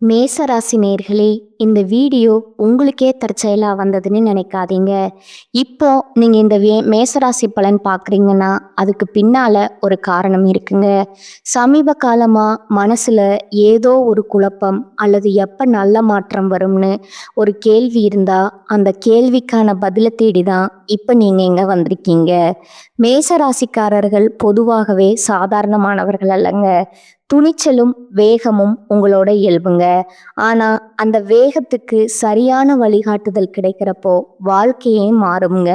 மேசராசி நேர்களே, இந்த வீடியோ உங்களுக்கே தற்செயலாக வந்ததுன்னு நினைக்காதீங்க. இப்போ நீங்கள் இந்த மேசராசி பலன் பார்க்குறீங்கன்னா அதுக்கு பின்னால் ஒரு காரணம் இருக்குங்க. சமீப காலமாக மனசில் ஏதோ ஒரு குழப்பம் அல்லது எப்போ நல்ல மாற்றம் வரும்னு ஒரு கேள்வி இருந்தால் அந்த கேள்விக்கான பதிலை தேடி தான் இப்போ நீங்கள் இங்கே வந்திருக்கீங்க. மேசராசிக்காரர்கள் பொதுவாகவே சாதாரணமானவர்கள் அல்லங்க. துணிச்சலும் வேகமும் உங்களோட இயல்புங்க. ஆனா அந்த வேகத்துக்கு சரியான வழிகாட்டுதல் கிடைக்கிறப்போ வாழ்க்கையே மாறுங்க.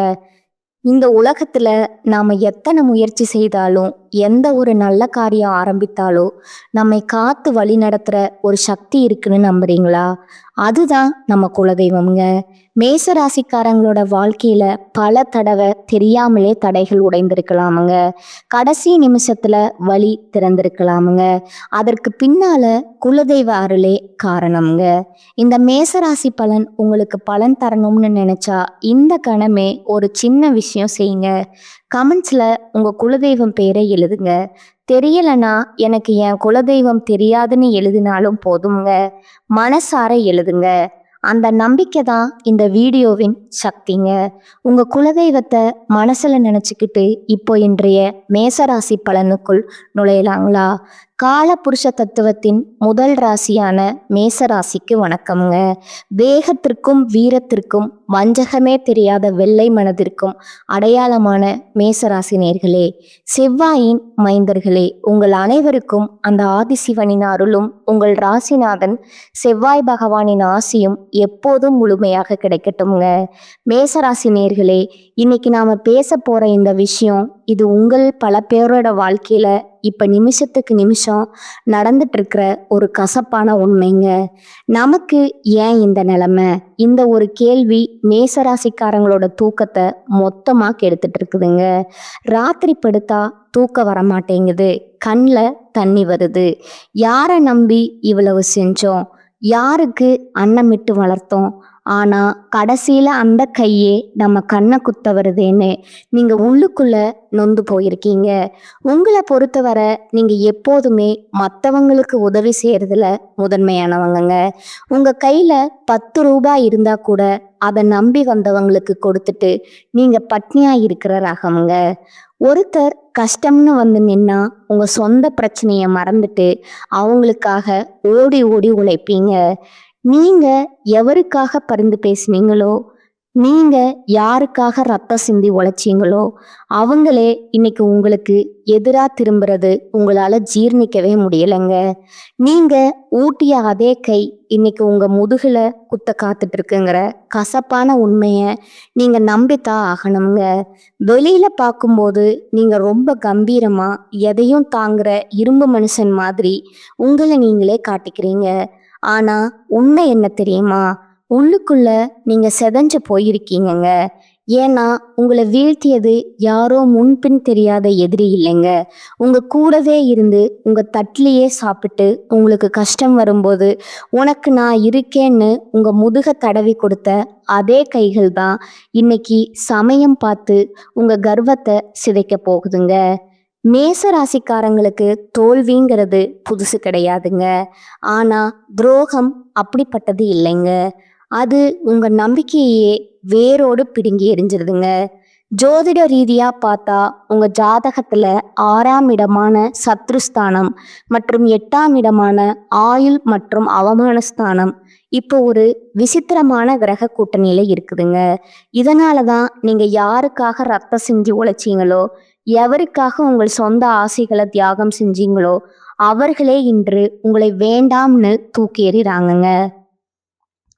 இந்த உலகத்துல நாம எத்தனை முயற்சி செய்தாலும் எந்த ஒரு நல்ல காரியம் ஆரம்பித்தாலும் நம்மை காத்து வழி நடத்துற ஒரு சக்தி இருக்குன்னு நம்புறீங்களா? அதுதான் நம்ம குலதெய்வம்ங்க. மேசராசிக்காரங்களோட வாழ்க்கையில பல தடவை தெரியாமலே தடைகள் உடைந்திருக்கலாமுங்க. கடைசி நிமிஷத்துல வழி திறந்திருக்கலாமுங்க. அதற்கு பின்னால குலதெய்வ அருளே காரணம்ங்க. இந்த மேசராசி பலன் உங்களுக்கு பலன் தரணும்னு நினைச்சா இந்த கணமே ஒரு சின்ன விஷயம் செய்யுங்க. கமெண்ட்ஸ்ல உங்க குலதெய்வம் பேரை எழுதுங்க. தெரியலனா எனக்கு என் குலதெய்வம் தெரியாதுன்னு எழுதினாலும் போதுங்க. மனசார எழுதுங்க. அந்த நம்பிக்கை தான் இந்த வீடியோவின் சக்திங்க. உங்க குலதெய்வத்தை மனசுல நினைச்சுக்கிட்டு இப்போ இன்றைய மேசராசி பலனுக்குள் நுழையலாங்களா? கால புருஷ தத்துவத்தின் முதல் ராசியான மேசராசிக்கு வணக்கம்ங்க. வேகத்திற்கும் வீரத்திற்கும் வஞ்சகமே தெரியாத வெள்ளை மனதிற்கும் அடையாளமான மேசராசி நேர்களே, செவ்வாயின் மைந்தர்களே, உங்கள் அனைவருக்கும் அந்த ஆதிசிவனின் அருளும் உங்கள் ராசிநாதன் செவ்வாய் பகவானின் ஆசியும் எப்போதும் முழுமையாக கிடைக்கட்டும்ங்க. மேசராசி நேர்களே, இன்னைக்கு நாம பேச போற இந்த விஷயம் இது உங்கள் பல பேரோட வாழ்க்கையில இப்ப நிமிஷத்துக்கு நிமிஷம் நடந்துட்டு இருக்கிற ஒரு கசப்பான உண்மைங்க. நமக்கு ஏன் இந்த நிலைமை? இந்த ஒரு கேள்வி மேசராசிக்காரங்களோட தூக்கத்தை மொத்தமா கெடுத்துட்டு இருக்குதுங்க. ராத்திரி படுத்தா தூக்கம் வரமாட்டேங்குது, கண்ணில் தண்ணி வருது. யாரை நம்பி இவ்வளவு செஞ்சோம்? யாருக்கு அன்னமிட்டு வளர்த்தோம்? ஆனா கடைசியில அந்த கையே நம்ம கண்ணை குத்த வருதேன்னு நீங்க உள்ளுக்குள்ள நொந்து போயிருக்கீங்க. உங்களை பொறுத்தவரை நீங்க எப்போதுமே மற்றவங்களுக்கு உதவி செய்யறதுல முதன்மையானவங்கங்க. உங்க கையில 10 ரூபாய் இருந்தா கூட அதை நம்பி வந்தவங்களுக்கு கொடுத்துட்டு நீங்க பட்னியா இருக்கிற ரகம்ங்க. ஒருத்தர் கஷ்டம்னு வந்து நின்னா உங்க சொந்த பிரச்சனைய மறந்துட்டு அவங்களுக்காக ஓடி ஓடி உழைப்பீங்க. நீங்க எவருக்காக பரிந்து பேசுனீங்களோ, நீங்க யாருக்காக ரத்தம் சிந்தி உழைச்சீங்களோ அவங்களே இன்னைக்கு உங்களுக்கு எதிராக திரும்புறது உங்களால ஜீர்ணிக்கவே முடியலைங்க. நீங்க ஊட்டிய அதே கை இன்னைக்கு உங்க முதுகுல குத்த காத்துட்டு இருக்குங்கிற கசப்பான உண்மைய நீங்க நம்பித்தான் ஆகணுங்க. வெளியில பார்க்கும்போது நீங்க ரொம்ப கம்பீரமா எதையும் தாங்குற இரும்பு மனுஷன் மாதிரி உங்களை நீங்களே காட்டிக்கிறீங்க. ஆனா உண்மை என்ன தெரியுமா? உள்ளுக்குள்ள நீங்க செதஞ்சு போயிருக்கீங்கங்க. ஏன்னா உங்களை வீழ்த்தியது யாரோ முன்பின் தெரியாத எதிரி இல்லைங்க. உங்க கூடவே இருந்து உங்க தட்டிலேயே சாப்பிட்டு உங்களுக்கு கஷ்டம் வரும்போது உனக்கு நான் இருக்கேன்னு உங்க முதுக தடவி கொடுத்த அதே கைகள் தான் இன்னைக்கு சமயம் பார்த்து உங்க கர்வத்தை சிதைக்க போகுதுங்க. மேச ராசிக்காரங்களுக்கு தோல்விங்கிறது புதுசு கிடையாதுங்க. ஆனா துரோகம் அப்படிப்பட்டது இல்லைங்க. அது உங்க நம்பிக்கையே வேரோடு பிடுங்கி எரிஞ்சிருதுங்க. ஜோதிட ரீதியா பார்த்தா உங்க ஜாதகத்துல 6ஆம் இடமான சத்ருஸ்தானம் மற்றும் 8ஆம் இடமான ஆயுள் மற்றும் அவமானஸ்தானம் இப்போ ஒரு விசித்திரமான கிரக கூட்டணியில இருக்குதுங்க. இதனாலதான் நீங்க யாருக்காக ரத்தம் செஞ்சு உழைச்சீங்களோ, எவருக்காக உங்கள் சொந்த ஆசைகளை தியாகம் செஞ்சீங்களோ அவர்களே இன்று உங்களை வேண்டாம்னு தூக்கி எறிறாங்கங்க.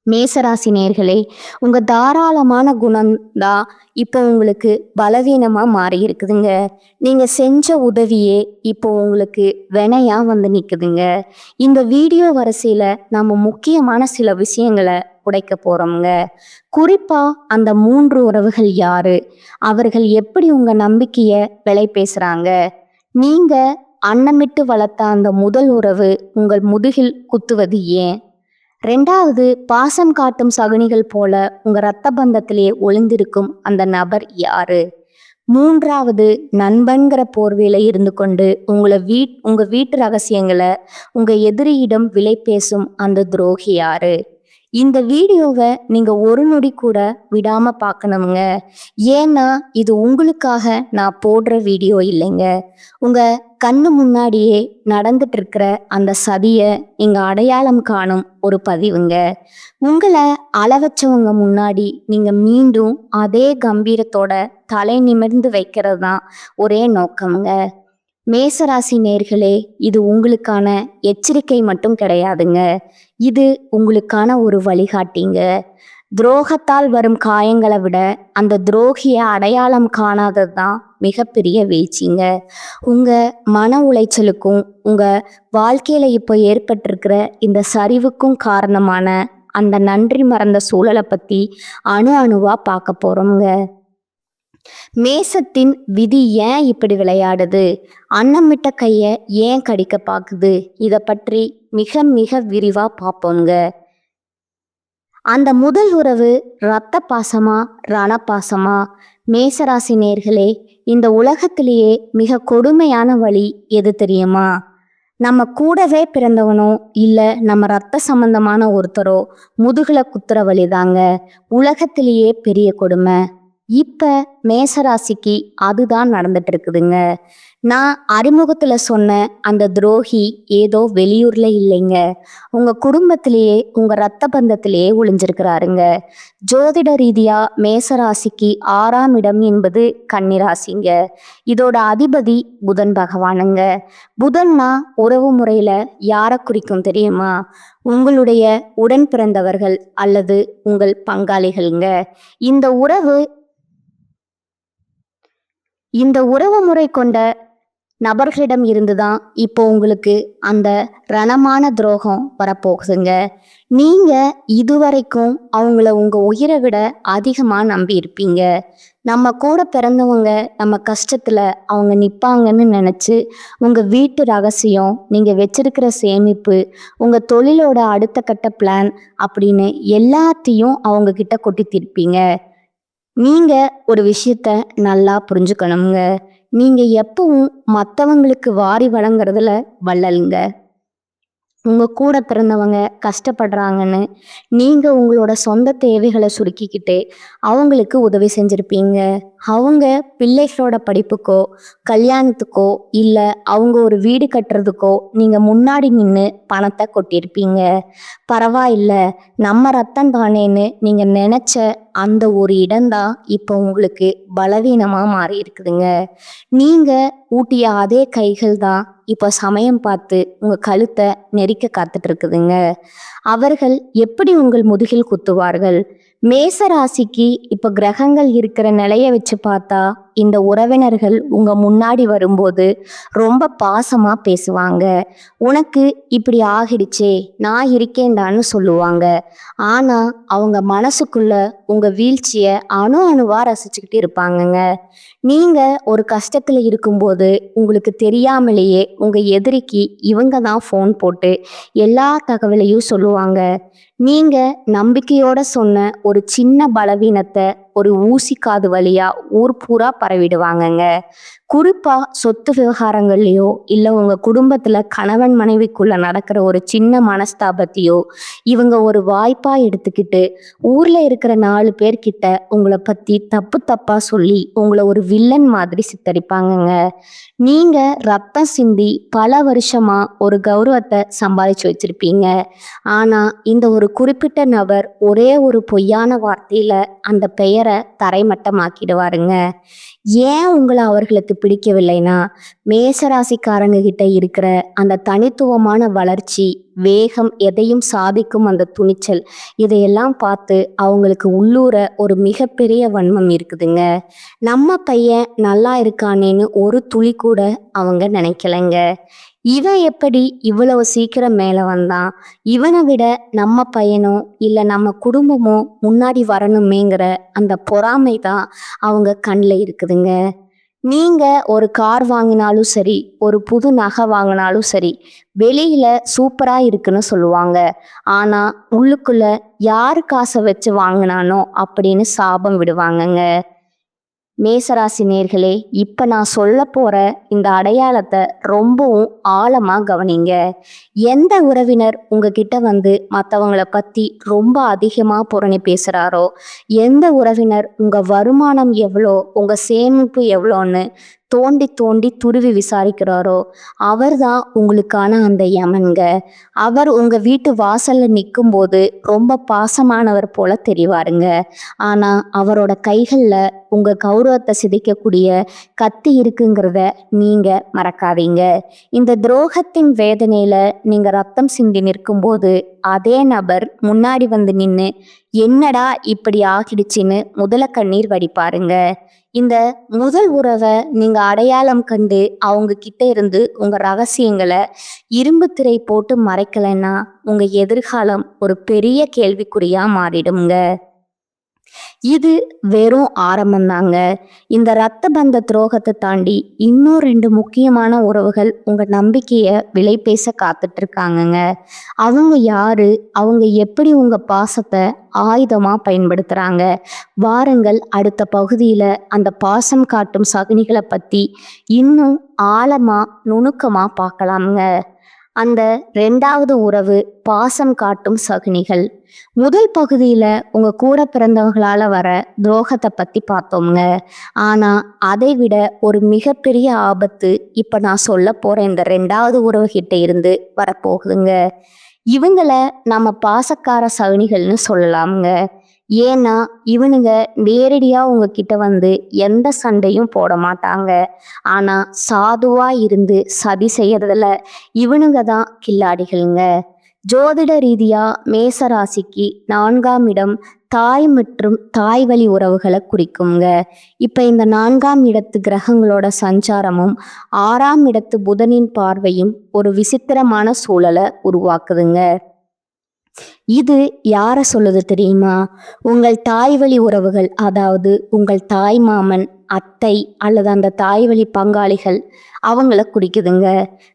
மேசராசி நேர்களே, உங்க தாராளமான குணம்தான் இப்போ உங்களுக்கு பலவீனமா மாறி இருக்குதுங்க. நீங்க செஞ்ச உதவியே இப்போ உங்களுக்கு வினையா வந்து நிக்குதுங்க. இந்த வீடியோ வரிசையில நம்ம முக்கியமான சில விஷயங்களை உடைக்க போறோம்ங்க. குறிப்பா அந்த 3 உறவுகள் யாரு? அவர்கள் எப்படி உங்க நம்பிக்கைய விலை பேசுறாங்க? நீங்க அன்னமிட்டு வளர்த்த அந்த முதல் உறவு உங்கள் முதுகில் குத்துவது ஏன்? 2வது, பாசம் காட்டும் சகுனிகள் போல உங்க ரத்த பந்தத்திலே ஒளிந்திருக்கும் அந்த நபர் யாரு? மூன்றாவது, நண்பன்கிற போர்வையில இருந்து கொண்டு உங்க வீட்டு ரகசியங்களை உங்க எதிரியிடம் விலை பேசும் அந்த துரோகி யாரு? இந்த வீடியோவை நீங்க ஒரு நொடி கூட விடாம பார்க்கணுங்க. ஏன்னா இது உங்களுக்காக நான் போடுற வீடியோ இல்லைங்க. உங்க கண்ணு முன்னாடியே நடந்துட்டு இருக்கிற அந்த சதிய இங்க அடையாளம் காணும் ஒரு பதிவுங்க. உங்களை அளவச்சவங்க முன்னாடி நீங்க மீண்டும் அதே கம்பீரத்தோட தலை நிமிர்ந்து வைக்கிறது தான் ஒரே நோக்கம்ங்க. மேசராசி நேர்களே, இது உங்களுக்கான எச்சரிக்கை மட்டும் கிடையாதுங்க. இது உங்களுக்கான ஒரு வழிகாட்டிங்க. துரோகத்தால் வரும் காயங்களை விட அந்த துரோகியை அடையாளம் காணாதது தான் மிகப்பெரிய வீழ்ச்சிங்க. உங்க மன உளைச்சலுக்கும் உங்க வாழ்க்கையில இப்போ ஏற்பட்டிருக்கிற இந்த சரிவுக்கும் காரணமான அந்த நன்றி மறந்த சூழலை பத்தி அணுவா பார்க்க போறோம்ங்க. மேசத்தின் விதி ஏன் இப்படி விளையாடுது? அன்னமிட்ட கைய ஏன் கடிக்க பாக்குது? இதை பற்றி மிக மிக விரிவா பார்ப்போங்க. அந்த முதல் உறவு இரத்த பாசமா ரணபாசமா? மேசராசி நேர்களே, இந்த உலகத்திலேயே மிக கொடுமையான வழி எது தெரியுமா? நம்ம கூடவே பிறந்தவனோ இல்ல நம்ம ரத்த சம்பந்தமான ஒருத்தரோ முதுகுல குத்துற வழிதாங்க உலகத்திலேயே பெரிய கொடுமை. இப்ப மேசராசிக்கு அதுதான் நடந்துட்டு இருக்குதுங்க. நான் அறிமுகத்துல சொன்ன அந்த துரோகி ஏதோ வெளியூர்ல இல்லைங்க, உங்க குடும்பத்திலேயே உங்க ரத்த பந்தத்திலேயே ஒளிஞ்சிருக்கிறாருங்க. ஜோதிட ரீதியா மேசராசிக்கு 6ஆம் இடம் என்பது கன்னிராசிங்க. இதோட அதிபதி புதன் பகவானுங்க. புதன்னா உறவு முறையில யாரை குறிக்கும் தெரியுமா? உங்களுடைய உடன் பிறந்தவர்கள் அல்லது உங்கள் பங்காளிகள்ங்க. இந்த உறவு முறை கொண்ட நபர்களிடம் இருந்துதான் இப்போ உங்களுக்கு அந்த ரணமான துரோகம் வரப்போகுதுங்க. நீங்க இதுவரைக்கும் அவங்கள உங்க உயிரை விட அதிகமா நம்பி இருப்பீங்க. நம்ம கூட பிறந்தவங்க நம்ம கஷ்டத்துல அவங்க நிப்பாங்கன்னு நினைச்சு உங்க வீட்டு ரகசியம், நீங்க வச்சிருக்கிற சேமிப்பு, உங்க தொழிலோட அடுத்த கட்ட பிளான் அப்படின்னு எல்லாத்தையும் அவங்க கிட்ட கொட்டி தீர்ப்பீங்க. நீங்க ஒரு விஷயத்த நல்லா புரிஞ்சுக்கணுங்க. நீங்க எப்பவும் மற்றவங்களுக்கு வாரி வழங்குறதுல வள்ளலுங்க. உங்க கூட பிறந்தவங்க கஷ்டப்படுறாங்கன்னு நீங்க உங்களோட சொந்த தேவைகளை சுருக்கிக்கிட்டு அவங்களுக்கு உதவி செஞ்சிருப்பீங்க. அவங்க பிள்ளைகளோட படிப்புக்கோ கல்யாணத்துக்கோ இல்ல அவங்க ஒரு வீடு கட்டுறதுக்கோ நீங்க முன்னாடி நின்று பணத்தை கொட்டியிருப்பீங்க. பரவாயில்ல, நம்ம ரத்தம் தானேன்னு நீங்க நினைச்ச அந்த ஒரு இடம்தான் இப்போ உங்களுக்கு பலவீனமா மாறி இருக்குதுங்க. நீங்க ஊட்டிய அதே கைகள் தான் இப்போ சமயம் பார்த்து உங்க கழுத்தை நெரிக்க காத்துட்டு இருக்குதுங்க. அவர்கள் எப்படி உங்கள் முதுகில் குத்துவார்கள்? மேச ராசிக்கு இப்போ கிரகங்கள் இருக்கிற நிலைய வச்சு பார்த்தா இந்த உறவினர்கள் உங்க முன்னாடி வரும்போது ரொம்ப பாசமா பேசுவாங்க. உனக்கு இப்படி ஆகிடுச்சே, நான் இருக்கேன்டான்னு சொல்லுவாங்க. ஆனா அவங்க மனசுக்குள்ள உங்க வீழ்ச்சிய அணுவா ரசிச்சுக்கிட்டு இருப்பாங்கங்க. நீங்க ஒரு கஷ்டத்துல இருக்கும்போது உங்களுக்கு தெரியாமலேயே உங்க எதிரிக்கு இவங்க தான் ஃபோன் போட்டு எல்லா தகவலையும் சொல்லுவாங்க. நீங்க நம்பிக்கையோட சொன்ன ஒரு சின்ன பலவீனத்தை ஒரு ஊசி காது வழியா ஊர் பூரா பரவிடுவாங்கங்க. குறிப்பா சொத்து விவகாரங்கள்லயோ இல்ல உங்க குடும்பத்துல கணவன் மனைவிக்குள்ள நடக்கிற ஒரு சின்ன மனஸ்தாபத்தையோ இவங்க ஒரு வாய்ப்பா எடுத்துக்கிட்டு ஊர்ல இருக்கிற 4 பேர்கிட்ட உங்களை பத்தி தப்பு தப்பா சொல்லி உங்களை ஒரு வில்லன் மாதிரி சித்தரிப்பாங்கங்க. நீங்க ரத்தம் சிந்தி பல வருஷமா ஒரு கௌரவத்தை சம்பாதிச்சு வச்சிருப்பீங்க. ஆனா இந்த ஒரு குறிப்பிட்ட நபர் ஒரே ஒரு பொய்யான வார்த்தையில அந்த பெயரை தரைமட்டமாக்கிடுவாருங்க. ஏன் உங்களை அவர்களுக்கு பிடிக்கவில்லைன்னா மேசராசிக்காரங்க கிட்ட இருக்கிற அந்த தனித்துவமான வளர்ச்சி, வேகம், எதையும் சாதிக்கும் அந்த துணிச்சல், இதையெல்லாம் பார்த்து அவங்களுக்கு உள்ளூர ஒரு மிகப்பெரிய வன்மம் இருக்குதுங்க. நம்ம பையன் நல்லா இருக்கானேன்னு ஒரு துளி கூட அவங்க நினைக்கலைங்க. இவன் எப்படி இவ்வளவு சீக்கிரம் மேல வந்தான்? இவனை விட நம்ம பையனோ இல்ல நம்ம குடும்பமோ முன்னாடி வரணுமேங்கிற அந்த பொறாமை தான் அவங்க கண்ணில் இருக்குதுங்க. நீங்க ஒரு கார் வாங்கினாலும் சரி, ஒரு புது நகை வாங்கினாலும் சரி, வெளியில சூப்பரா இருக்குன்னு சொல்லுவாங்க. ஆனா உள்ளுக்குள்ள யாரு காசை வச்சு வாங்கினானோ அப்படின்னு சாபம் விடுவாங்கங்க. மேசராசி நேர்களே, இப்ப நான் சொல்ல போற இந்த அடையாளத்தை ரொம்பவும் ஆழமா கவனிங்க. எந்த உறவினர் உங்ககிட்ட வந்து மற்றவங்கள பத்தி ரொம்ப அதிகமா புரணி பேசுறாரோ, எந்த உறவினர் உங்க வருமானம் எவ்வளோ, உங்க சேமிப்பு எவ்வளோன்னு தோண்டி தோண்டி துருவி விசாரிக்கிறாரோ, அவர்தான் உங்களுக்கான அந்த யமன்க. அவர் உங்க வீட்டு வாசல்ல நிற்கும்போது ரொம்ப பாசமானவர் போல தெரிவாருங்க. ஆனா அவரோட கைகள்ல உங்க கௌரவத்தை சிதைக்கக்கூடிய கத்தி இருக்குங்கிறத நீங்க மறக்காதீங்க. இந்த துரோகத்தின் வேதனையில நீங்க ரத்தம் சிந்தி நிற்கும்போது அதே நபர் முன்னாடி வந்து நின்று என்னடா இப்படி ஆகிடுச்சின்னு முதல கண்ணீர் வடிப்பாருங்க. இந்த முதல் உறவை நீங்க அடையாளம் கண்டு அவங்க கிட்ட இருந்து உங்க ரகசியங்களை இரும்பு திரை போட்டு மறைக்கலைன்னா உங்க எதிர்காலம் ஒரு பெரிய கேள்விக்குறியா மாறிடுங்க. இது வெறும் ஆரம்பம்தாங்க. இந்த இரத்த பந்த துரோகத்தை தாண்டி இன்னும் 2 முக்கியமான உறவுகள் உங்க நம்பிக்கைய விலை பேச காத்துட்டு இருக்காங்கங்க. அவங்க யாரு? அவங்க எப்படி உங்க பாசத்தை ஆயுதமா பயன்படுத்துறாங்க? வாருங்கள், அடுத்த பகுதியில அந்த பாசம் காட்டும் சகுனிகளை பத்தி இன்னும் ஆழமா நுணுக்கமா பார்க்கலாமுங்க. அந்த 2வது உறவு பாசம் காட்டும் சகுனிகள். முதல் பகுதியில உங்க கூட பிறந்தவங்களால வர துரோகத்தை பத்தி பார்த்தோம்ங்க. ஆனா அதை விட ஒரு மிகப்பெரிய ஆபத்து இப்ப நான் சொல்ல போற இந்த 2வது உறவு கிட்ட இருந்து வரப்போகுதுங்க. இவங்கள நம்ம பாசக்கார சகுனிகள்னு சொல்லலாமுங்க. ஏன்னா இவனுங்க நேரடியா உங்ககிட்ட வந்து எந்த சண்டையும் போட மாட்டாங்க. ஆனா சாதுவா இருந்து சதி செய்யறதுல இவனுங்க தான் கில்லாடிகளுங்க. ஜோதிட ரீதியா மேச ராசிக்கு 4ஆம் இடம் தாய் மற்றும் தாய் வழி உறவுகளை குறிக்குங்க. இப்ப இந்த 4ஆம் இடத்து கிரகங்களோட சஞ்சாரமும் 6ஆம் இடத்து புதனின் பார்வையும் ஒரு விசித்திரமான சூழலை உருவாக்குதுங்க. இது யாரை சொல்லுது தெரியுமா? உங்கள் தாய் வழி உறவுகள், அதாவது உங்கள் தாய் மாமன், அத்தை அல்லது அந்த தாய் வழி பங்காளிகள், அவங்கள குறிக்குதுங்க.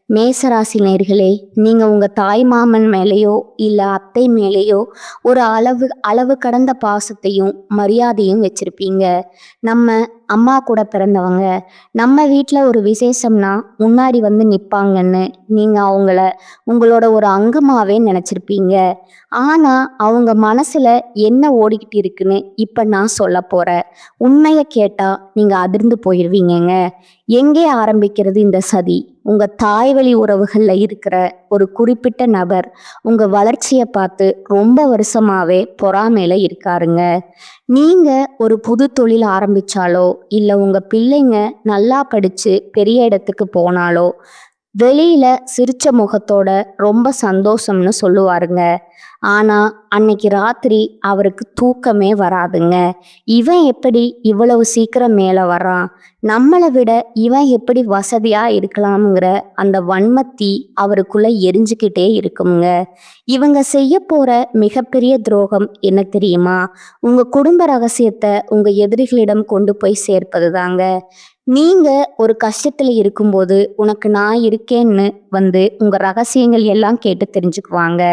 மேசராசி நேயர்களே, நீங்க உங்க தாய் மாமன் மேலேயோ இல்ல அத்தை மேலேயோ ஒரு அளவு கடந்த பாசத்தையும் மரியாதையும் வச்சிருப்பீங்க. நம்ம அம்மா கூட பிறந்தவங்க, நம்ம வீட்டில் ஒரு விசேஷம்னா முன்னாடி வந்து நிற்பாங்கன்னு நீங்க அவங்கள உங்களோட ஒரு அங்கமாவே நினைச்சிருப்பீங்க. ஆனா அவங்க மனசுல என்ன ஓடிக்கிட்டு இருக்குன்னு இப்ப நான் சொல்ல போறேன். உண்மையை கேட்டா நீங்க அதிர்ந்து போயிருவீங்கங்க. எங்கே ஆரம்பிக்கிறது இந்த சதி? உங்க தாய் வழி உறவுகள்ல இருக்கிற ஒரு குறிப்பிட்ட நபர் உங்க வளர்ச்சியை பார்த்து ரொம்ப வருஷமாவே பொறாமையில இருக்காருங்க. நீங்க ஒரு புது தொழில் ஆரம்பிச்சாலோ இல்ல உங்க பிள்ளைங்க நல்லா படிச்சு பெரிய இடத்துக்கு போனாலோ வெளியில சிரிச்ச முகத்தோட ரொம்ப சந்தோஷம்னு சொல்லுவாருங்க. ஆனா அன்னைக்கு ராத்திரி அவருக்கு தூக்கமே வராதுங்க. இவன் எப்படி இவ்வளவு சீக்கிரம் மேல வரான்? நம்மளை விட இவன் எப்படி வசதியா இருக்கலாம்ங்கிற அந்த வன்மத்தி அவருக்குள்ள எரிஞ்சுக்கிட்டே இருக்குங்க. இவங்க செய்ய போற மிகப்பெரிய துரோகம் என்ன தெரியுமா? உங்க குடும்ப ரகசியத்தை உங்க எதிரிகளிடம் கொண்டு போய் சேர்ப்பது தாங்க. நீங்க ஒரு கஷ்டத்துல இருக்கும்போது உனக்கு நான் இருக்கேன்னு வந்து உங்க ரகசியங்கள் எல்லாம் கேட்டு தெரிஞ்சுக்குவாங்க.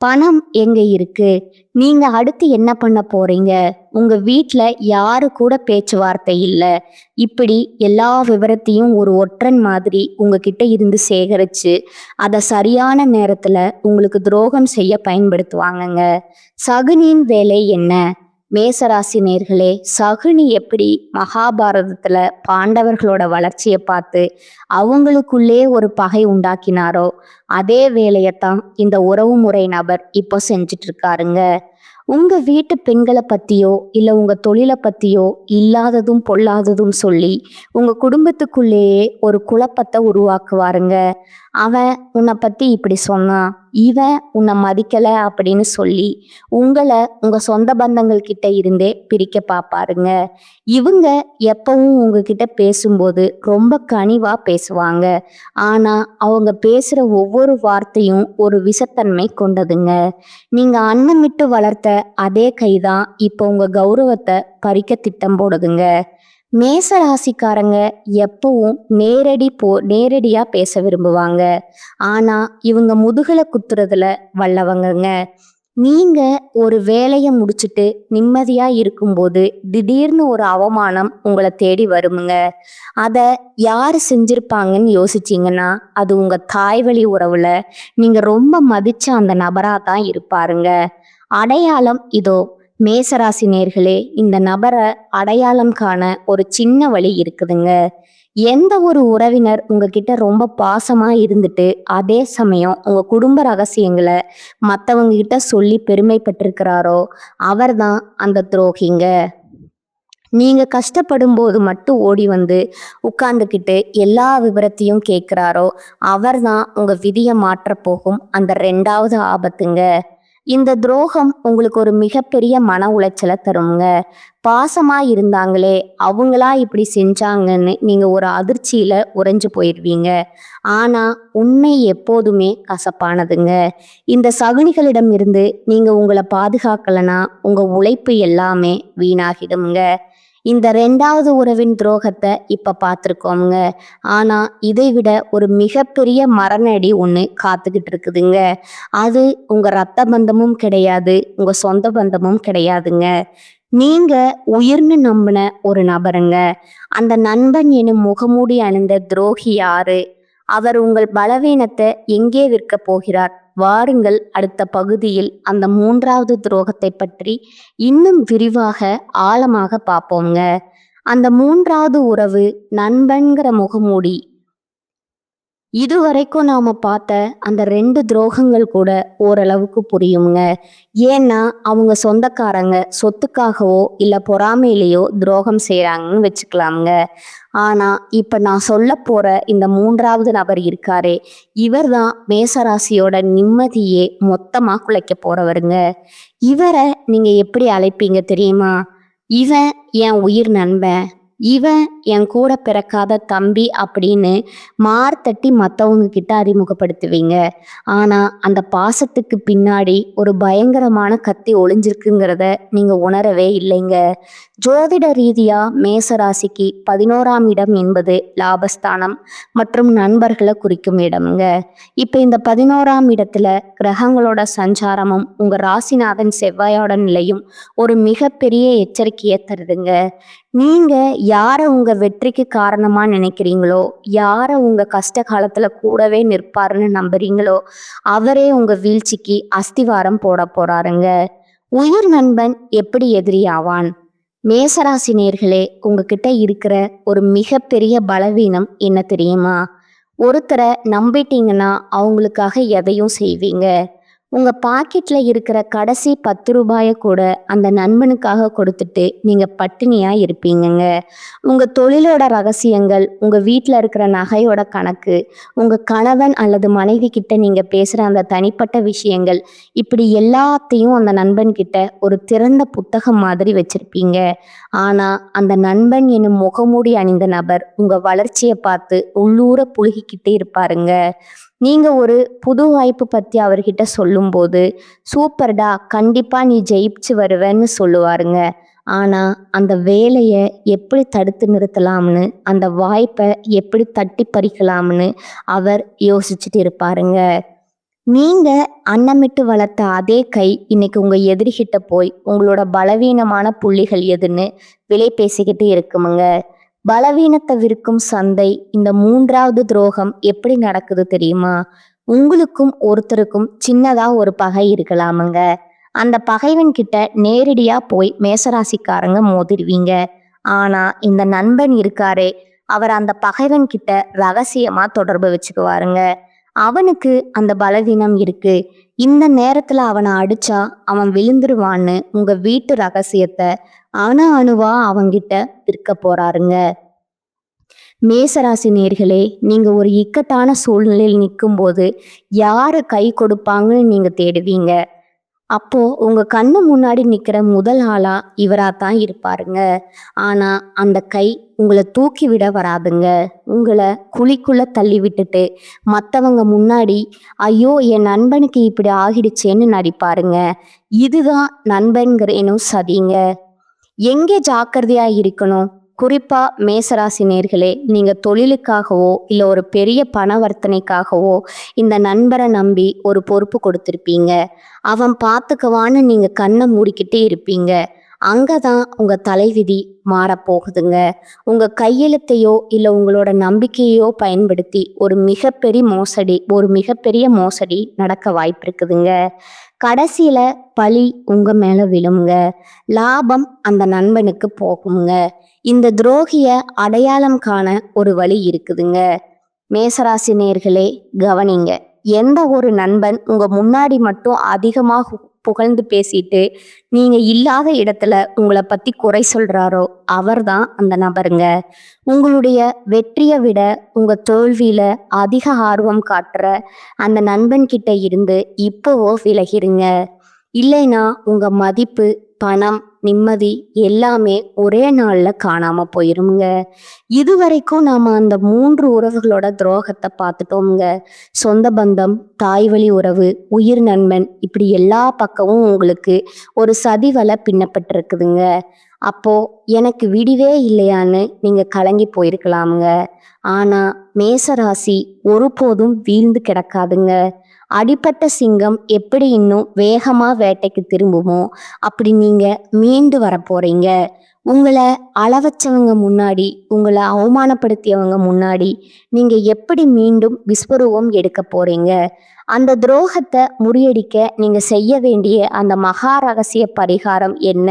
பணம் எங்க இருக்கு? நீங்க அடுத்து என்ன பண்ண போறீங்க? உங்க வீட்ல யாரு கூட பேச்சுவார்த்தை இல்லை. இப்படி எல்லா விவரத்தையும் ஒரு ஒற்றன் மாதிரி உங்ககிட்ட இருந்து சேகரிச்சு அதை சரியான நேரத்துல உங்களுக்கு துரோகம் செய்ய பயன்படுத்துவாங்கங்க. சகுனியின் வேலை என்ன? மேசராசி நேர்களே, சகுனி எப்படி மகாபாரதத்துல பாண்டவர்களோட வளர்ச்சியை பார்த்து அவங்களுக்குள்ளே ஒரு பகை உண்டாக்கினாரோ அதே வேலையத்தான் இந்த உறவுமுறை நபர் இப்போ செஞ்சுட்டு இருக்காருங்க. உங்க வீட்டு பெண்களை பத்தியோ இல்ல உங்க தொழிலை பத்தியோ இல்லாததும் பொல்லாததும் சொல்லி உங்க குடும்பத்துக்குள்ளேயே ஒரு குழப்பத்தை உருவாக்குவாருங்க. அவன் உன்னை பத்தி இப்படி சொன்னான், இவன் உன்னை மதிக்கல அப்படின்னு சொல்லி உங்களை உங்க சொந்த பந்தங்கள் கிட்ட இருந்தே பிரிக்க பார்ப்பாருங்க. இவங்க எப்பவும் உங்ககிட்ட பேசும்போது ரொம்ப கனிவா பேசுவாங்க. ஆனா அவங்க பேசுற ஒவ்வொரு வார்த்தையும் ஒரு விஷத்தன்மை கொண்டதுங்க. நீங்க அன்னமிட்டு வளர்த்த அதே கைதான் இப்போ உங்க கௌரவத்தை பறிக்க திட்டம் போடுதுங்க. மேச ராசிக்காரங்க எப்பவும் நேரடியா பேச விரும்புவாங்க. ஆனா இவங்க முதுகுல குத்துறதுல வல்லவங்கங்க. நீங்க ஒரு வேலையை முடிச்சுட்டு நிம்மதியா இருக்கும்போது திடீர்னு ஒரு அவமானம் உங்களை தேடி வருமுங்க. அத யாரு செஞ்சிருப்பாங்கன்னு யோசிச்சீங்கன்னா, அது உங்க தாய் வழி உறவுல நீங்க ரொம்ப மதிச்ச அந்த நபரா தான் இருப்பாருங்க. அடையாளம் இதோ. மேசராசி நேர்களே, இந்த நபரை அடையாளம் காண ஒரு சின்ன வழி இருக்குதுங்க. எந்த ஒரு உறவினர் உங்ககிட்ட ரொம்ப பாசமா இருந்துட்டு அதே சமயம் உங்க குடும்ப ரகசியங்களை மற்றவங்க கிட்ட சொல்லி பெருமைப்பட்டிருக்கிறாரோ அவர்தான் அந்த துரோகிங்க. நீங்க கஷ்டப்படும் போது மட்டும் ஓடி வந்து உட்கார்ந்துக்கிட்டு எல்லா விவரத்தையும் கேட்கிறாரோ அவர்தான் உங்க விதியை மாற்றப் போகும் அந்த ரெண்டாவது ஆபத்துங்க. இந்த துரோகம் உங்களுக்கு ஒரு மிகப்பெரிய மன உளைச்சலை தருங்க. பாசமா இருந்தாங்களே அவங்களா இப்படி செஞ்சாங்கன்னு நீங்க ஒரு அதிர்ச்சியில உறைஞ்சு போயிடுவீங்க. ஆனா உண்மை எப்போதுமே கசப்பானதுங்க. இந்த சகுனிகளிடம் இருந்து நீங்க உங்களை பாதுகாக்கலனா உங்க உழைப்பு எல்லாமே வீணாகிடுங்க. இந்த ரெண்டாவது உறவின் துரோகத்தை இப்ப பார்த்துருக்கோங்க. ஆனா இதை விட ஒரு மிகப்பெரிய மரணஅடி ஒன்று காத்துக்கிட்டு இருக்குதுங்க. அது உங்க ரத்த பந்தமும் கிடையாது, உங்க சொந்த பந்தமும் கிடையாதுங்க. நீங்க உயிர்னு நம்பின ஒரு நபருங்க. அந்த நண்பன் எனும் முகமூடி அணிந்த துரோகி யாரு? அவர் உங்கள் பலவீனத்தை எங்கே விற்க போகிறார்? வாருங்கள், அடுத்த பகுதியில் அந்த மூன்றாவது துரோகத்தை பற்றி இன்னும் விரிவாக ஆழமாக பார்ப்போங்க. அந்த மூன்றாவது உறவு நண்பன்கிற முகமூடி. இதுவரைக்கும் நாம பார்த்த அந்த 2 துரோகங்கள் கூட ஓரளவுக்கு புரியுங்க. ஏன்னா அவங்க சொந்தக்காரங்க சொத்துக்காகவோ இல்ல பொறாமையிலேயோ துரோகம் செய்றாங்கன்னு வச்சுக்கலாமுங்க. ஆனா இப்ப நான் சொல்ல போற இந்த மூன்றாவது நபர் இருக்காரே, இவர்தான் மேசராசியோட நிம்மதியே மொத்தமா குலைக்க போறவருங்க. இவரை நீங்க எப்படி அழைப்பீங்க தெரியுமா? இவன் என் உயிர் நண்பன், இவன் என் கூட பிறக்காத தம்பி அப்படின்னு மார்த்தட்டி மற்றவங்க கிட்ட அறிமுகப்படுத்துவீங்க. ஆனா அந்த பாசத்துக்கு பின்னாடி ஒரு பயங்கரமான கத்தி ஒளிஞ்சிருக்குங்கிறத நீங்க உணரவே இல்லைங்க. ஜோதிட ரீதியா மேசராசிக்கு 11ஆம் இடம் என்பது லாபஸ்தானம் மற்றும் நண்பர்களை குறிக்கும் இடம்ங்க. இப்ப இந்த 11ஆம் இடத்துல கிரகங்களோட சஞ்சாரமும் உங்க ராசிநாதன் செவ்வாயோட நிலையும் ஒரு மிகப்பெரிய எச்சரிக்கையை தருதுங்க. நீங்க யாரை உங்க வெற்றிக்கு காரணமா நினைக்கிறீங்களோ, யாரை உங்க கஷ்ட காலத்துல கூடவே நிற்பாருன்னு நம்புறீங்களோ அவரே உங்க வீழ்ச்சிக்கு அஸ்திவாரம் போட போறாருங்க. உயிர் நண்பன் எப்படி எதிரியாவான்? மேசராசி நேர்களே, உங்ககிட்ட இருக்கிற ஒரு மிகப்பெரிய பலவீனம் என்ன தெரியுமா? ஒருத்தரை நம்பிட்டீங்கன்னா அவங்களுக்காக எதையும் செய்வீங்க. உங்க பாக்கெட்ல இருக்கிற கடைசி 10 ரூபாயை கூட அந்த நண்பனுக்காக கொடுத்துட்டு நீங்க பட்டினியா இருப்பீங்கங்க. உங்க தொழிலோட ரகசியங்கள், உங்க வீட்டில் இருக்கிற நகையோட கணக்கு, உங்க கணவன் அல்லது மனைவி கிட்ட நீங்க பேசுற அந்த தனிப்பட்ட விஷயங்கள், இப்படி எல்லாத்தையும் அந்த நண்பன் கிட்ட ஒரு திறந்த புத்தகம் மாதிரி வச்சிருப்பீங்க. ஆனா அந்த நண்பன் என்னும் முகமூடி அணிந்த நபர் உங்க வளர்ச்சியை பார்த்து உள்ளூர புழுகிக்கிட்டே இருப்பாருங்க. நீங்க ஒரு புது வாய்ப்பு பத்தி அவர்கிட்ட சொல்லும்போது, சூப்பர்டா, கண்டிப்பா நீ ஜெயிச்சு வருவேன்னு சொல்லுவாருங்க. ஆனா அந்த வேலையை எப்படி தடுத்து நிறுத்தலாம்னு, அந்த வாய்ப்பை எப்படி தட்டி பறிக்கலாம்னு அவர் யோசிச்சுட்டு இருப்பாருங்க. நீங்க அன்னமிட்டு வளர்த்த அதே கை இன்னைக்கு உங்க எதிரிகிட்ட போய் உங்களோட பலவீனமான புள்ளிகள் எதுன்னு விலை பேசிக்கிட்டு இருக்குமுங்க. பலவீனத்தை விற்கும் சந்தை. இந்த மூன்றாவது துரோகம் எப்படி நடக்குது தெரியுமா? உங்களுக்கும் ஒருத்தருக்கும் சின்னதா ஒரு பகை இருக்கலாமுங்க. அந்த பகைவன் கிட்ட நேரடியா போய் மேசராசிக்காரங்க மோதிடுவீங்க. ஆனா இந்த நண்பன் இருக்காரே, அவர் அந்த பகைவன் கிட்ட ரகசியமா தொடர்பு வச்சுக்குவாருங்க. அவனுக்கு அந்த பலவீனம் இருக்கு, இந்த நேரத்துல அவனை அடிச்சா அவன் விழுந்துருவான்னு உங்க வீட்டு ரகசியத்தை அணுவா அவங்கிட்ட விற்க போறாருங்க. மேசராசி நேர்களே, நீங்க ஒரு இக்கட்டான சூழ்நிலையில் நிற்கும் போது யாரு கை கொடுப்பாங்கன்னு நீங்க தேடுவீங்க. அப்போ உங்க கண்ணு முன்னாடி நிக்கிற முதல் ஆளா இவராத்தான் இருப்பாருங்க. ஆனா அந்த கை உங்களை தூக்கி விட வராதுங்க. உங்களை குழிக்குள்ள தள்ளி விட்டுட்டு மற்றவங்க முன்னாடி ஐயோ என் நண்பனுக்கு இப்படி ஆகிடுச்சேன்னு நடிப்பாருங்க. இதுதான் நண்பன்கிறேனும் சதிங்க. எங்கே ஜாக்கிரதையா இருக்கணும்? குறிப்பா மேசராசி நேர்களே, நீங்க தொழிலுக்காகவோ இல்ல ஒரு பெரிய பணவர்த்தனைக்காகவோ இந்த நண்பரை நம்பி ஒரு பொறுப்பு கொடுத்திருப்பீங்க. அவன் பார்த்துக்குவான்னு நீங்க கண்ணை மூடிக்கிட்டே இருப்பீங்க. அங்கதான் உங்க தலைவிதி மாறப்போகுதுங்க. உங்க கையெழுத்தையோ இல்ல உங்களோட நம்பிக்கையோ பயன்படுத்தி ஒரு மிகப்பெரிய மோசடி நடக்க வாய்ப்பு இருக்குதுங்க. கடைசியில பழி உங்க மேல விழுங்க. லாபம் அந்த நண்பனுக்கு போகுங்க. இந்த துரோகிய அடையாளம் காண ஒரு வழி இருக்குதுங்க. மேசராசி நேயர்களே, கவனிங்க. எந்த ஒரு நண்பன் உங்க முன்னாடி மட்டும் அதிகமாக புகழ்ந்து பேசிட்டு நீங்க இல்லாத இடத்துல உங்களை பத்தி குறை சொல்றாரோ அவர்தான் அந்த நபருங்க. உங்களுடைய வெற்றியை விட உங்க தோல்வியில அதிக ஆர்வம் காட்டுற அந்த நண்பன் கிட்ட இருந்து இப்போவோ விலகிருங்க. இல்லைன்னா உங்க மதிப்பு, பணம், நிம்மதி எல்லாமே ஒரே நாள்ல காணாம போயிருங்க. இதுவரைக்கும் நாம அந்த 3 உறவுகளோட துரோகத்தை பார்த்துட்டோம்ங்க. சொந்த பந்தம், தாய் வழி உறவு, உயிர் நண்பன், இப்படி எல்லா பக்கமும் உங்களுக்கு ஒரு சதி வலை பின்னப்பட்டிருக்குதுங்க. அப்போ எனக்கு விடிவே இல்லையான்னு நீங்க கலங்கி போயிருக்கலாமுங்க. ஆனா மேசராசி ஒருபோதும் வீழ்ந்து கிடக்காதுங்க. அடிப்பட்ட சிங்கம் எப்படி இன்னும் வேகமா வேட்டைக்கு திரும்புமோ அப்படி நீங்க மீண்டு வர போறீங்க. உங்களை அளவச்சவங்க முன்னாடி, உங்களை அவமானப்படுத்தியவங்க முன்னாடி நீங்க எப்படி மீண்டும் விஸ்வரூபம் எடுக்க போறீங்க? அந்த துரோகத்தை முறியடிக்க நீங்க செய்ய வேண்டிய அந்த மகா ரகசிய பரிகாரம் என்ன?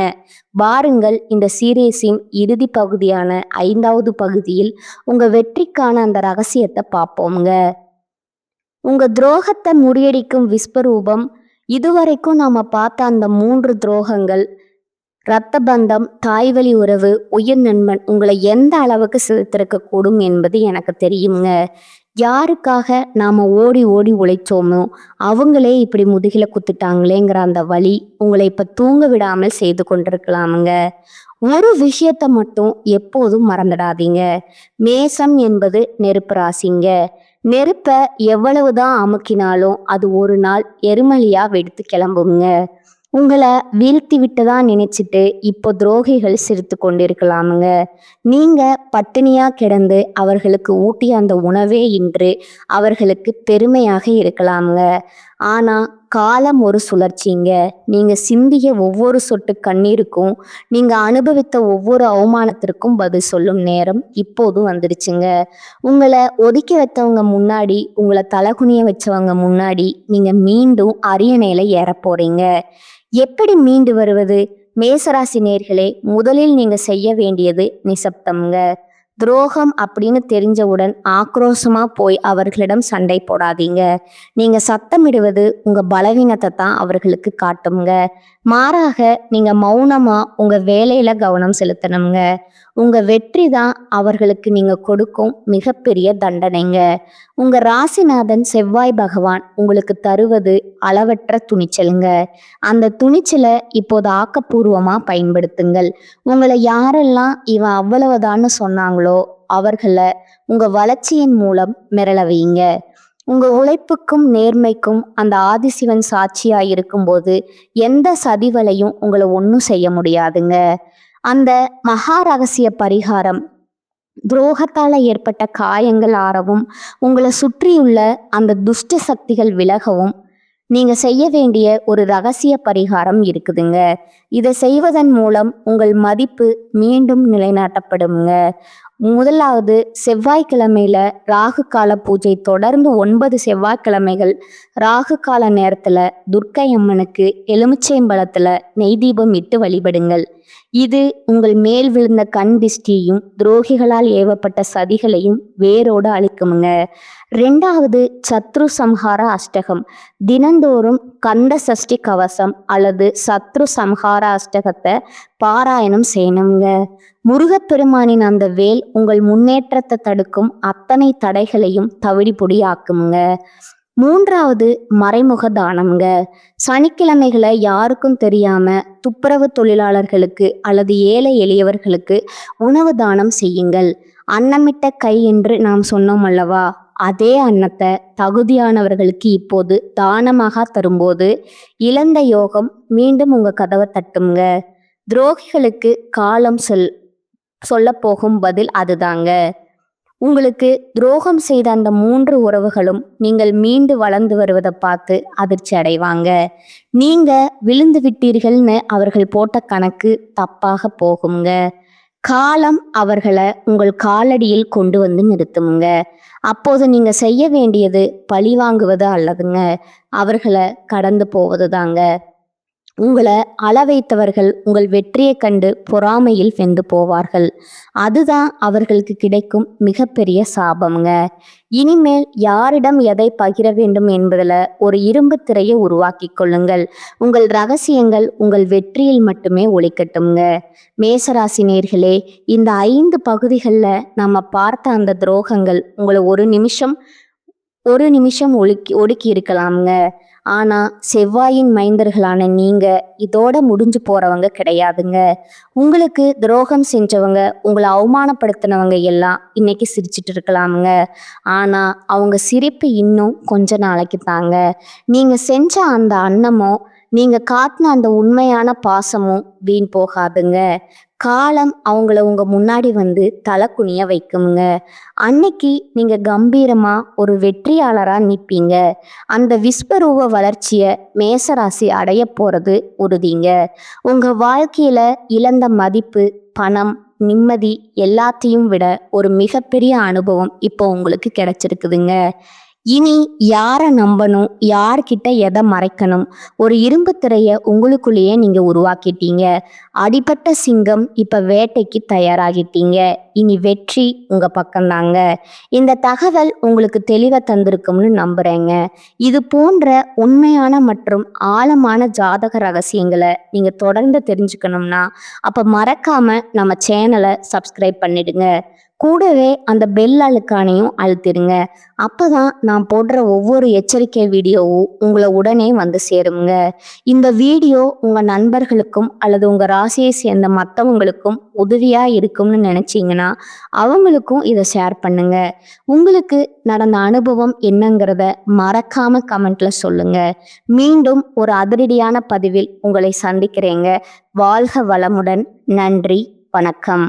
வாருங்கள், இந்த சீரீஸின் இறுதி பகுதியான 5வது பகுதியில் உங்க வெற்றிக்கான அந்த ரகசியத்தை பார்ப்போங்க. உங்க துரோகத்தை முறியடிக்கும் விஸ்வரூபம். இதுவரைக்கும் நாம பார்த்த அந்த 3 துரோகங்கள், இரத்த பந்தம், தாய்வழி உறவு, உயிர் நண்பன் உங்களை எந்த அளவுக்கு சிதைத்திருக்க கூடும் என்பது எனக்கு தெரியுங்க. யாருக்காக நாம ஓடி ஓடி உழைச்சோமோ அவங்களே இப்படி முதுகில குத்துட்டாங்களேங்கிற அந்த வலி உங்களை இப்ப தூங்க விடாமல் செய்து கொண்டிருக்கலாமுங்க. ஒரு விஷயத்த மட்டும் எப்போதும் மறந்துடாதீங்க. மேசம் என்பது நெருப்பு ராசிங்க. நெருப்ப எவ்வளவுதான் அமுக்கினாலும் அது ஒரு நாள் எரிமலையா வெடித்து கிளம்புங்க. உங்களை வீழ்த்தி விட்டதா நினைச்சிட்டு இப்போ துரோகிகள் சிரித்து கொண்டிருக்கலாமுங்க. நீங்க பட்டினியா கிடந்து அவர்களுக்கு ஊட்டிய அந்த உணவே இன்று அவர்களுக்கு பெருமையாக இருக்கலாமுங்க. ஆனா காலம் ஒரு சுழற்சிங்க. நீங்க சிந்திய ஒவ்வொரு சொட்டு கண்ணீருக்கும், நீங்க அனுபவித்த ஒவ்வொரு அவமானத்திற்கும் பதில் சொல்லும் நேரம் இப்போதும் வந்துடுச்சுங்க. உங்களை ஒதுக்கி வைத்தவங்க முன்னாடி, உங்களை தலகுனிய வச்சவங்க முன்னாடி நீங்க மீண்டும் அரியணையில ஏற போறீங்க. எப்படி மீண்டு வருவது? மேசராசி நேர்களே, முதலில் நீங்க செய்ய வேண்டியது நிசப்தம்ங்க. துரோகம் அப்படின்னு தெரிஞ்சவுடன் ஆக்ரோஷமா போய் அவர்களிடம் சண்டை போடாதீங்க. நீங்க சத்தமிடுவது உங்க பலவீனத்தை தான் அவர்களுக்கு காட்டுங்க. மாறாக நீங்க மௌனமா உங்க வேலையில கவனம் செலுத்தணுங்க. உங்க வெற்றி தான் அவர்களுக்கு நீங்க கொடுக்கும் மிகப்பெரிய தண்டனைங்க. உங்க ராசிநாதன் செவ்வாய் பகவான் உங்களுக்கு தருவது அளவற்ற துணிச்சலுங்க. அந்த துணிச்சலை இப்போது ஆக்கப்பூர்வமா பயன்படுத்துங்கள். உங்களை யாரெல்லாம் இவன் அவ்வளவுதான்னு சொன்னாங்களோ அவர்களை உங்க வளர்ச்சியின் மூலம் மிரள வையுங்க. உங்க உழைப்புக்கும் நேர்மைக்கும் அந்த ஆதிசிவன் சாட்சியா இருக்கும்போது எந்த சதிவலையும் உங்களை ஒன்றும் செய்ய முடியாதுங்க. அந்த மகா ரகசிய பரிகாரம் துரோகத்தால ஏற்பட்ட காயங்கள் ஆறவும், உங்களை சுற்றியுள்ள அந்த துஷ்ட சக்திகள் விலகவும் நீங்க செய்ய வேண்டிய ஒரு ரகசிய பரிகாரம் இருக்குதுங்க. இதை செய்வதன் மூலம் உங்கள் மதிப்பு மீண்டும் நிலைநாட்டப்படுங்க. முதலாவது, செவ்வாய்க்கிழமையில ராகு கால பூஜை தொடர்ந்து 9 செவ்வாய்க்கிழமைகள் ராகு கால நேரத்துல துர்க்கை அம்மனுக்கு எலுமிச்சைம்பழத்துல நெய் தீபம் இட்டு வழிபடுங்கள். இது உங்கள் மேல் விழுந்த கண் திஷ்டியையும் துரோகிகளால் ஏவப்பட்ட சதிகளையும் வேரோடு அழிக்குமுங்க. 2வது, சத்ரு சம்ஹார அஷ்டகம். தினந்தோறும் கந்த சஷ்டி கவசம் அல்லது சத்ரு சம்ஹார அஷ்டகத்தை பாராயணம் செய்யணுங்க. முருகப்பெருமானின் அந்த வேல் உங்கள் முன்னேற்றத்தை தடுக்கும் அத்தனை தடைகளையும் தவிடி பொடியாக்குமுங்க. 3வது, மறைமுக தானம்ங்க. சனிக்கிழமைகளை யாருக்கும் தெரியாம துப்புரவு தொழிலாளர்களுக்கு அல்லது ஏழை எளியவர்களுக்கு உணவு தானம் செய்யுங்கள். அன்னமிட்ட கை என்று நாம் சொன்னோம் அல்லவா, அதே அன்னத்தை தகுதியானவர்களுக்கு இப்போது தானமாக தரும்போது இழந்த யோகம் மீண்டும் உங்க கதவை தட்டுங்க. துரோகிகளுக்கு சொல்லப்போகும் பதில் அதுதாங்க. உங்களுக்கு துரோகம் செய்த அந்த 3 உறவுகளும் நீங்கள் மீண்டு வளர்ந்து வருவதை பார்த்து அதிர்ச்சி அடைவாங்க. நீங்க விழுந்து விட்டீர்கள்னு அவர்கள் போட்ட கணக்கு தப்பாக போகுங்க. காலம் அவர்களை உங்கள் காலடியில் கொண்டு வந்து நிறுத்துமுங்க. அப்போது நீங்க செய்ய வேண்டியது பழி வாங்குவது அல்லதுங்க, அவர்களை கடந்து போவது தாங்க. உங்களை அள வைத்தவர்கள் உங்கள் வெற்றியைக் கண்டு பொறாமையில் வெந்து போவார்கள். அதுதான் அவர்களுக்கு கிடைக்கும் மிகப்பெரிய சாபம்ங்க. இனிமேல் யாரிடம் எதை பகிர வேண்டும் என்பதில் ஒரு இரும்பு திரையை உருவாக்கி கொள்ளுங்கள். உங்கள் ரகசியங்கள் உங்கள் வெற்றியில் மட்டுமே ஒளிக்கட்டும்ங்க. மேசராசி நேயர்களே, இந்த 5 பகுதிகளில் நம்ம பார்த்த அந்த துரோகங்கள் உங்களை ஒரு நிமிஷம் ஒடுக்கி இருக்கலாம்ங்க. ஆனா செவ்வாயின் மைந்தர்களான நீங்க இதோட முடிஞ்சு போறவங்க கிடையாதுங்க. உங்களுக்கு துரோகம் செஞ்சவங்க, உங்களை அவமானப்படுத்தினவங்க எல்லாம் இன்னைக்கு சிரிச்சிட்டு இருக்கலாமுங்க. ஆனா அவங்க சிரிப்பு இன்னும் கொஞ்ச நாளைக்கு தாங்க. நீங்க செஞ்ச அந்த அன்னமும் நீங்க காட்டின அந்த உண்மையான பாசமும் வீண் போகாதுங்க. காலம் அவங்கள உங்க முன்னாடி வந்து தலை குனிய வைக்குங்க. அன்னைக்கு நீங்க கம்பீரமா ஒரு வெற்றியாளரா நிற்பீங்க. அந்த விஸ்வரூப வளர்ச்சியை மேசராசி அடைய போறது உறுதிங்க. உங்க வாழ்க்கையில இழந்த மதிப்பு, பணம், நிம்மதி எல்லாத்தையும் விட ஒரு மிகப்பெரிய அனுபவம் இப்போ உங்களுக்கு கிடைச்சிருக்குதுங்க. இனி யாரை நம்பணும், யார்கிட்ட எதை மறைக்கணும், ஒரு இரும்பு திரையை உங்களுக்குள்ளேயே நீங்க உருவாக்கிட்டீங்க. அடிபட்ட சிங்கம் இப்ப வேட்டைக்கு தயாராகிட்டீங்க. இனி வெற்றி உங்க பக்கம்தாங்க. இந்த தகவல் உங்களுக்கு தெளிவை தந்திருக்கும்னு நம்புறேங்க. இது போன்ற உண்மையான மற்றும் ஆழமான ஜாதக ரகசியங்களை நீங்க தொடர்ந்து தெரிஞ்சுக்கணும்னா அப்ப மறக்காம நம்ம சேனலை சப்ஸ்கிரைப் பண்ணிடுங்க. கூடவே அந்த பெல் அழுக்கானையும் அழுத்திடுங்க. அப்பதான் நான் போடுற ஒவ்வொரு எச்சரிக்கை வீடியோவும் உங்களை உடனே வந்து சேருங்க. இந்த வீடியோ உங்க நண்பர்களுக்கும் அல்லது உங்க ராசியை சேர்ந்த மற்றவங்களுக்கும் உதவியா இருக்கும்னு நினைச்சீங்கன்னா அவங்களுக்கும் இதை ஷேர் பண்ணுங்க. உங்களுக்கு நடந்த அனுபவம் என்னங்கிறத மறக்காம கமெண்ட்ல சொல்லுங்க. மீண்டும் ஒரு அதிரடியான பதிவில் உங்களை சந்திக்கிறேங்க. வாழ்க வளமுடன். நன்றி, வணக்கம்.